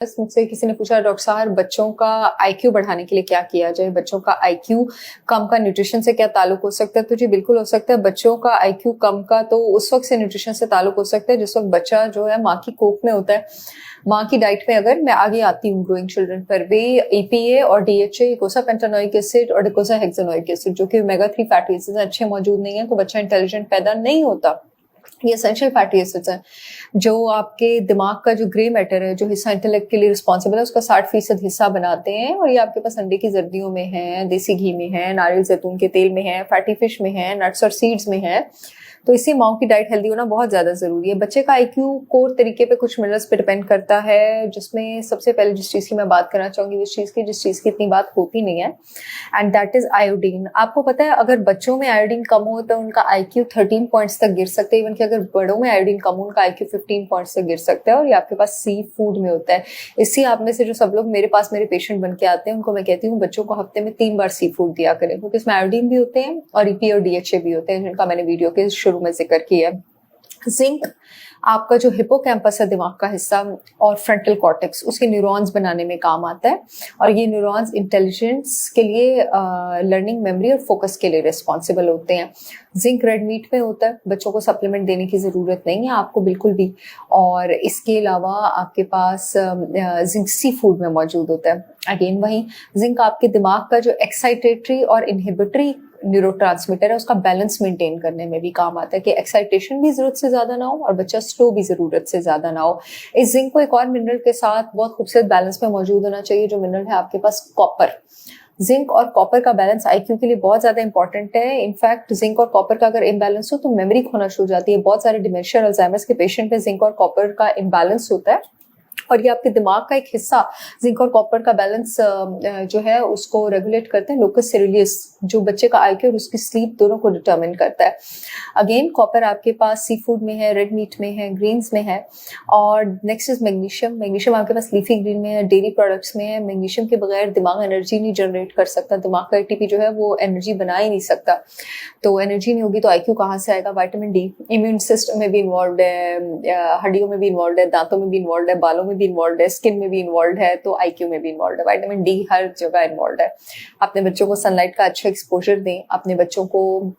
बस मुझसे किसी ने पूछा डॉक्टर साहब बच्चों का आईक्यू बढ़ाने के लिए क्या किया जाए, बच्चों का आईक्यू कम का न्यूट्रिशन से क्या ताल्लुक हो सकता है। तो जी बिल्कुल हो सकता है। बच्चों का आईक्यू कम का तो उस वक्त से न्यूट्रिशन से ताल्लुक हो सकता है जिस वक्त बच्चा जो है माँ की कोख में होता है। माँ की डाइट में अगर मैं आगे आती हूँ ग्रोइंग चिल्ड्रन पर भी ईपीए और डीएचए इकोसापेंटानोइक एसिड और डिकोसाहेक्सानोइक एसिड जो कि ओमेगा 3 फैटी एसिड्स अच्छे मौजूद नहीं है तो बच्चा इंटेलिजेंट पैदा नहीं होता। ये एसेंशियल फैटी एसिड्स हैं जो आपके दिमाग का जो ग्रे मैटर है, जो हिस्सा इंटेलेक्ट के लिए रिस्पॉन्सिबल है, उसका 60% हिस्सा बनाते हैं। और ये आपके पास अंडे की जर्दियों में है, देसी घी में है, नारियल जैतून के तेल में है, फैटी फिश में है, नट्स और सीड्स में है। तो इसी माओ की डाइट हेल्दी होना बहुत ज्यादा जरूरी है। बच्चे का आईक्यू कोर तरीके पे कुछ मिनरल्स पे डिपेंड करता है, जिसमें सबसे पहले जिस चीज की मैं बात करना चाहूंगी जिस चीज की इतनी बात होती नहीं है, एंड दैट इज आयोडीन। आपको पता है अगर बच्चों में आयोडीन कम हो तो उनका आईक्यू 13 पॉइंट्स तक गिर सकते हैं। इवन कि अगर बड़ों में आयोडीन कम हो उनका आईक्यू 15 पॉइंट्स तक गिर सकता है। और ये आपके पास सी फूड में होता है। इसी आप में से जो सब लोग मेरे पास मेरे पेशेंट बन के आते हैं उनको मैं कहती हूँ बच्चों को हफ्ते में 3 बार सी फूड दिया करें, क्योंकि इसमें आयोडीन भी होते हैं और ईपी और डीएचए भी होते हैं, जिनका मैंने वीडियो के शुरू में जिक्र किया। जिंक आपका जो हिपोकैम्पस है दिमाग का हिस्सा और फ्रंटल कॉर्टेक्स उसके न्यूरॉन्स बनाने में काम आता है। और ये न्यूरॉन्स इंटेलिजेंस के लिए, लर्निंग, मेमोरी और फोकस के लिए रिस्पॉन्सिबल होते हैं। जिंक रेड मीट में होता है, बच्चों को सप्लीमेंट देने की जरूरत नहीं है आपको बिल्कुल भी। और इसके अलावा आपके पास जिंक सी फूड में मौजूद होता है। अगेन वही जिंक आपके दिमाग का जो एक्साइटेटरी और इनहिबिटरी न्यूरोट्रांसमीटर है उसका बैलेंस मेंटेन करने में भी काम आता है, कि एक्साइटेशन भी जरूरत से ज्यादा ना हो और बच्चा स्लो भी जरूरत से ज्यादा ना हो। इस जिंक को एक और मिनरल के साथ बहुत खूबसूरत बैलेंस में मौजूद होना चाहिए, जो मिनरल है आपके पास कॉपर। जिंक और कॉपर का बैलेंस आईक्यू के लिए बहुत ज्यादा इंपॉर्टेंट है। इनफैक्ट जिंक और कॉपर का अगर इम्बैलेंस हो तो मेमोरी खोना शुरू हो जाती है। बहुत सारे डिमेंशिया अल्जाइमर्स के पेशेंट में जिंक और कॉपर का इम्बैलेंस होता है। और ये आपके दिमाग का एक हिस्सा जिंक और कॉपर का बैलेंस जो है उसको रेगुलेट करते हैं। लोकस सेरुलियस जो बच्चे का आईक्यू और उसकी स्लीप दोनों को डिटरमिन करता है। अगेन कॉपर आपके पास सी फूड में है, रेड मीट में है, ग्रीन्स में है। और नेक्स्ट इज मैग्नीशियम। मैग्नीशियम आपके पास लीफी ग्रीन में है, डेयरी प्रोडक्ट्स में है। मैग्नीशियम के बगैर दिमाग एनर्जी नहीं जनरेट कर सकता। दिमाग का एटीपी जो है वो एनर्जी बना ही नहीं सकता। तो एनर्जी नहीं होगी तो आईक्यू कहाँ से आएगा। विटामिन डी इम्यून सिस्टम में भी इन्वॉल्व है, हड्डियों में भी इन्वॉल्व है, दांतों में भी इन्वॉल्व है, बालों में भी इन्वॉल्व है, स्किन में भी इन्वॉल्व है, तो आईक्यू में भी इन्वॉल्व है। विटामिन डी हर जगह इन्वॉल्व है। अपने बच्चों को सनलाइट का अच्छा एक्सपोजर दें, अपने बच्चों को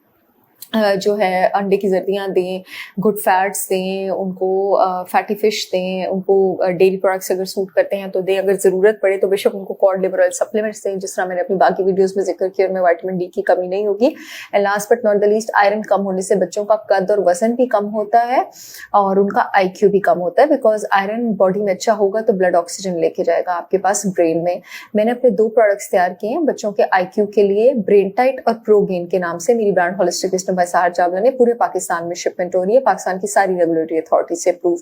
जो है अंडे की जर्दियाँ दें, गुड फैट्स दें, उनको फैटी फिश दें, उनको डेयरी प्रोडक्ट्स अगर सूट करते हैं तो दें। अगर जरूरत पड़े तो बेशक उनको कॉड लिवर ऑयल सप्लीमेंट्स दें, जिस तरह मैंने अपनी बाकी वीडियोस में जिक्र किया। उनमें विटामिन डी की कमी नहीं होगी। And last but not the least, iron कम होने से बच्चों का कद और वजन भी कम होता है और उनका आईक्यू भी कम होता है, बिकॉज आयरन बॉडी में अच्छा होगा तो ब्लड ऑक्सीजन लेके जाएगा आपके पास ब्रेन में। मैंने अपने 2 प्रोडक्ट्स तैयार किए हैं बच्चों के आईक्यू के लिए, ब्रेन टाइट और प्रोगेन के नाम से। मेरी brand holistic wisdom by Sahar Chawla ने पूरे पाकिस्तान में शिपमेंट हो रही है, पाकिस्तान की सारी रेगुलेटरी अथॉरिटी से अप्रूव।